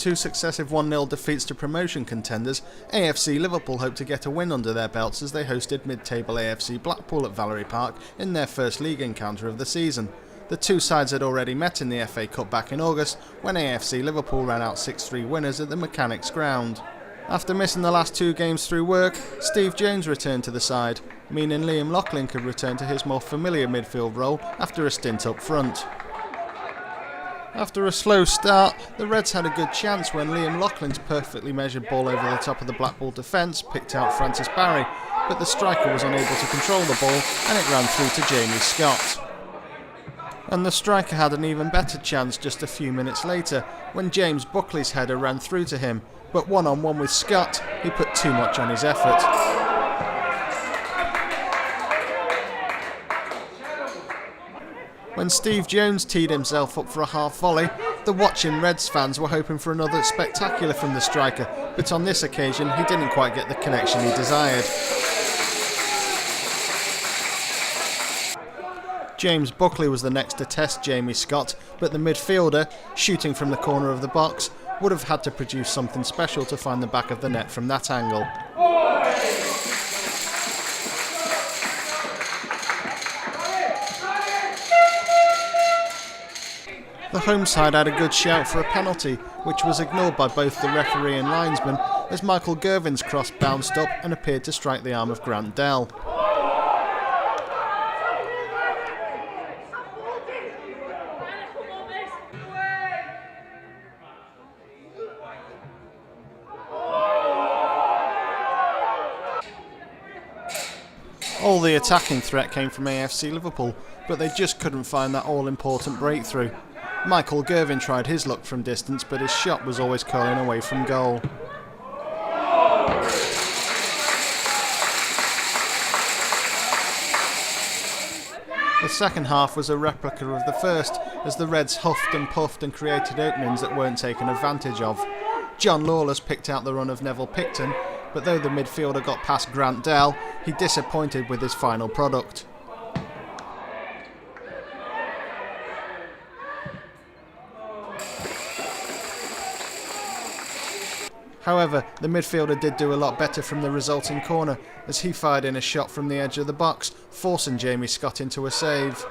two successive 1-0 defeats to promotion contenders, AFC Liverpool hope to get a win under their belts as they hosted mid-table AFC Blackpool at Valerie Park in their first league encounter of the season. The two sides had already met in the FA Cup back in August when AFC Liverpool ran out 6-3 winners at the Mechanics Ground. After missing the last two games through work, Steve Jones returned to the side, meaning Liam Loughlin could return to his more familiar midfield role after a stint up front. After a slow start, the Reds had a good chance when Liam Loughlin's perfectly measured ball over the top of the Blackpool defence picked out Francis Barry, but the striker was unable to control the ball and it ran through to Jamie Scott. And the striker had an even better chance just a few minutes later when James Buckley's header ran through to him, but one-on-one with Scott, he put too much on his effort. When Steve Jones teed himself up for a half volley, the watching Reds fans were hoping for another spectacular from the striker, but on this occasion he didn't quite get the connection he desired. James Buckley was the next to test Jamie Scott, but the midfielder, shooting from the corner of the box, would have had to produce something special to find the back of the net from that angle. The home side had a good shout for a penalty, which was ignored by both the referee and linesman as Michael Gervin's cross bounced up and appeared to strike the arm of Grant Dell. All the attacking threat came from AFC Liverpool, but they just couldn't find that all-important breakthrough. Michael Gervin tried his luck from distance, but his shot was always curling away from goal. The second half was a replica of the first, as the Reds huffed and puffed and created openings that weren't taken advantage of. John Lawless picked out the run of Neville Picton, but though the midfielder got past Grant Dell, he disappointed with his final product. However, the midfielder did do a lot better from the resulting corner, as he fired in a shot from the edge of the box, forcing Jamie Scott into a save.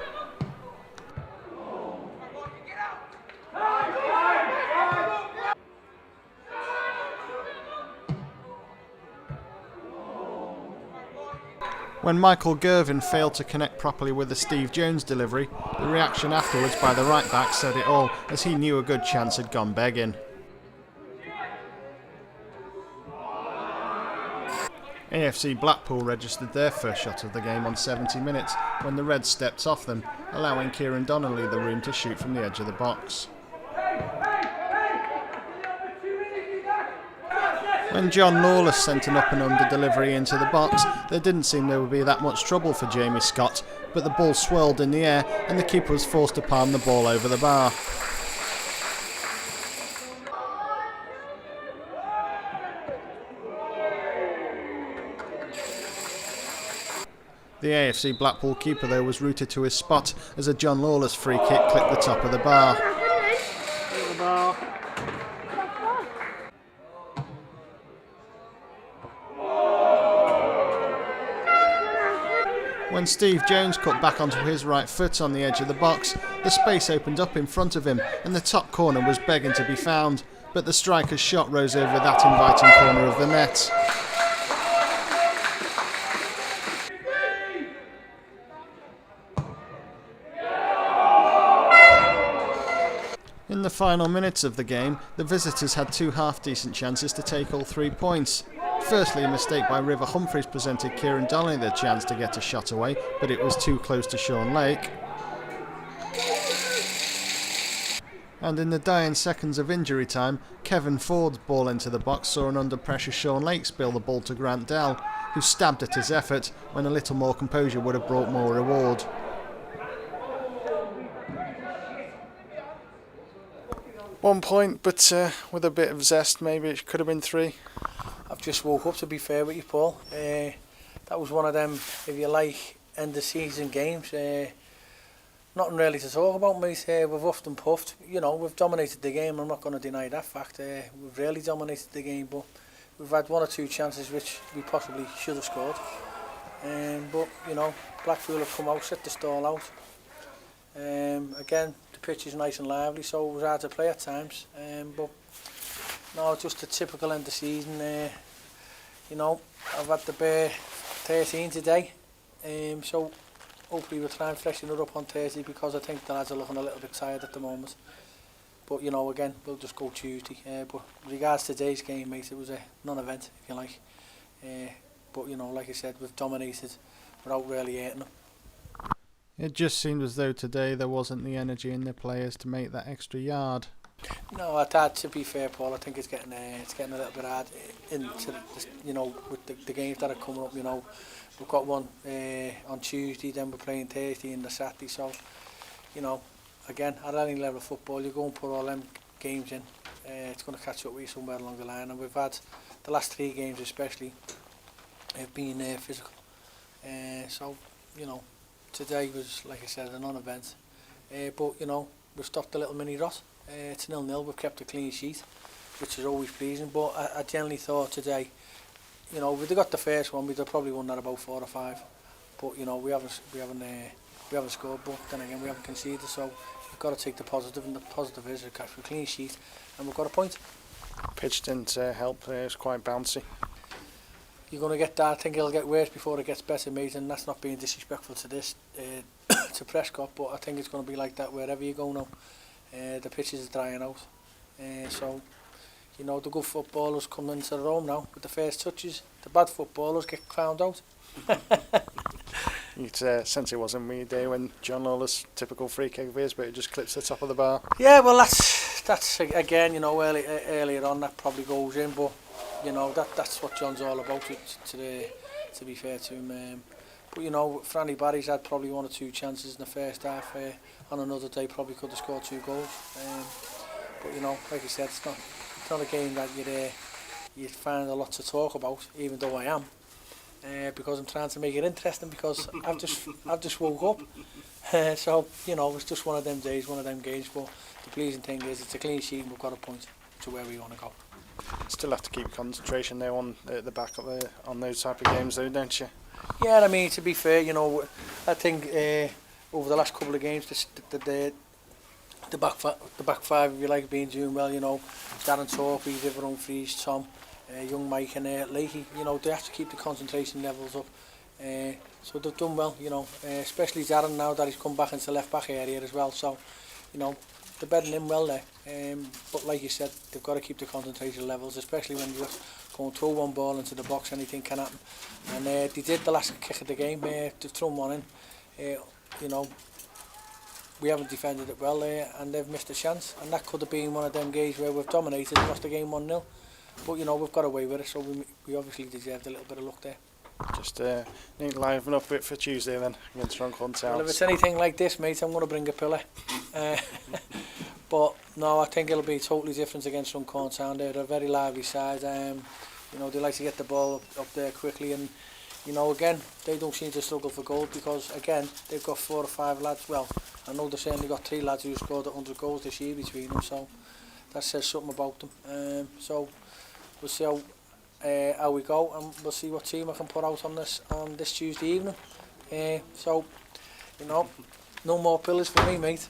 When Michael Gervin failed to connect properly with the Steve Jones delivery, the reaction afterwards by the right back said it all, as he knew a good chance had gone begging. AFC Blackpool registered their first shot of the game on 70 minutes when the Reds stepped off them, allowing Kieran Donnelly the room to shoot from the edge of the box. When John Lawless sent an up and under delivery into the box, there didn't seem there would be that much trouble for Jamie Scott, but the ball swirled in the air and the keeper was forced to palm the ball over the bar. The AFC Blackpool keeper though was rooted to his spot as a John Lawless free kick clipped the top of the bar. When Steve Jones cut back onto his right foot on the edge of the box, the space opened up in front of him and the top corner was begging to be found, but the striker's shot rose over that inviting corner of the net. In the final minutes of the game, the visitors had two half-decent chances to take all 3 points. Firstly, a mistake by River Humphreys presented Kieran Donnelly the chance to get a shot away, but it was too close to Sean Lake. And in the dying seconds of injury time, Kevin Ford's ball into the box saw an under-pressure Sean Lake spill the ball to Grant Dell, who stabbed at his effort when a little more composure would have brought more reward. One point, but with a bit of zest, maybe it could have been 3. I've just woke up, to be fair with you, Paul. That was one of them, if you like, end of season games. Nothing really to talk about, mate. We've huffed and puffed. You know, we've dominated the game. I'm not going to deny that fact. We've really dominated the game, but we've had one or two chances which we possibly should have scored. But, you know, Blackpool have come out, set the stall out. Again, the pitch is nice and lively, so it was hard to play at times. But, no, just a typical end of season. You know, I've had the bare 13 today. So hopefully we'll try and freshen it up on Thursday, because I think the lads are looking a little bit tired at the moment. But, you know, again, we'll just go Tuesday. But with regards to today's game, mate, it was a non-event, if you like. But, you know, like I said, we've dominated without really hating them. It just seemed as though today there wasn't the energy in the players to make that extra yard. No, to be fair, Paul, I think it's getting a little bit hard into you know, with the games that are coming up. You know, we've got one on Tuesday, then we're playing Thursday and the Saturday. So, you know, again, at any level of football, you go and put all them games in. It's going to catch up with you somewhere along the line. And we've had the last 3 games, especially, have been physical. So, you know, today was, like I said, a non-event. But, you know, we've stopped the little mini rot. It's 0-0. We've kept a clean sheet, which is always pleasing. But I generally thought today, you know, if we'd have got the first one, we'd have probably won that about 4 or 5. But, you know, we haven't scored. But then again, we haven't conceded. So we've got to take the positive, and the positive is we've got a clean sheet, and we've got a point. Pitch didn't help. It was quite bouncy. You're going to get that. I think it'll get worse before it gets better, mate. And that's not being disrespectful to this to Prescott, but I think it's going to be like that wherever you go now. The pitches are drying out, so you know, the good footballers come into the home now with the first touches. The bad footballers get found out. You'd sense it wasn't me day when John Lawler's typical free kick of his, but it just clips the top of the bar. Yeah, well, that's again, you know, earlier on that probably goes in, but you know, that's what John's all about. To be fair to him. But, you know, Franny Barry's had probably 1 or 2 chances in the first half. On another day, probably could have scored 2 goals. But, you know, like I said, it's not a game that you'd find a lot to talk about, even though I am. Because I'm trying to make it interesting, because I've just woke up. So, you know, it's just one of them days, one of them games. But the pleasing thing is it's a clean sheet and we've got a point to where we want to go. Still have to keep concentration there on the back of on those type of games, though, don't you? Yeah, I mean, to be fair, you know, I think over the last couple of games, the back five, if you like, been doing well. You know, Darren Torpey, River Humphries, Tom, young Mike and Leahy. You know, they have to keep the concentration levels up. So they've done well, you know, especially Darren now that he's come back into left back area as well. So, you know, they're bedding him well there. But like you said, they've got to keep the concentration levels, especially when you're going to throw one ball into the box, anything can happen. And they did the last kick of the game, they've thrown one in. You know, we haven't defended it well there, and they've missed a chance. And that could have been one of them games where we've dominated and lost the game 1-0. But, you know, we've got away with it, so we obviously deserved a little bit of luck there. Just need to liven up a bit for Tuesday then, against Runcorn Town. Well, if it's anything like this, mate, I'm going to bring a pillar. But no, I think it'll be totally different against Runcorn Town. They're a very lively side. You know, they like to get the ball up there quickly, and you know, again, they don't seem to struggle for goals, because again, they've got 4 or 5 lads. Well, I know they've certainly got 3 lads who scored 100 goals this year between them, so that says something about them. So we'll see how we go, and we'll see what team I can put out on this Tuesday evening. So, you know, no more pillars for me, mate.